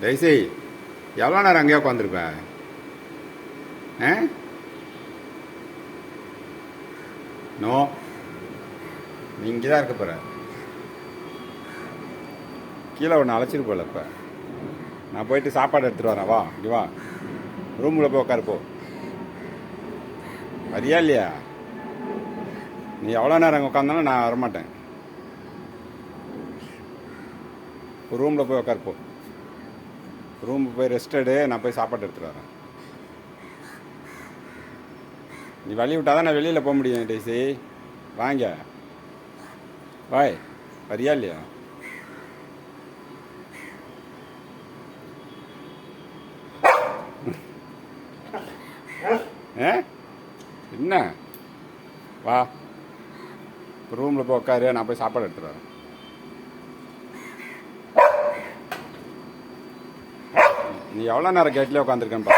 Daisy, எவ்வளோ நேரம் அங்கேயே உட்காந்துருப்பேன்? ஆ? நோ, நீ இங்கே தான் இருக்க போகிற. கீழே ஒன்று அழைச்சிட்டு போகல. இப்போ நான் போயிட்டு சாப்பாடு எடுத்துகிட்டு வரேன். வா, இங்கே வா, ரூமில் போய் உட்காரு. போ. வரியா இல்லையா? நீ எவ்வளோ நேரம் அங்கே உட்காந்தாலும் நான் வரமாட்டேன். ரூமில் போய் உட்காரு. போ, ரூமுக்கு போய் ரெஸ்ட் எடு. நான் போய் சாப்பாடு எடுத்துகிட்டு வரேன். நீ வழி விட்டால் தான் நான் வெளியில் போக முடியும். டேசி, வாங்க, வாய், வரியா இல்லையா? என்ன? வா, ரூமில் போய் உட்காரு. நான் போய் சாப்பாடு எடுத்துகிட்டு வரேன். நீ எவ்வளோ நேரம் கேட்லேயே உட்காந்துருக்கேன்ப்பா.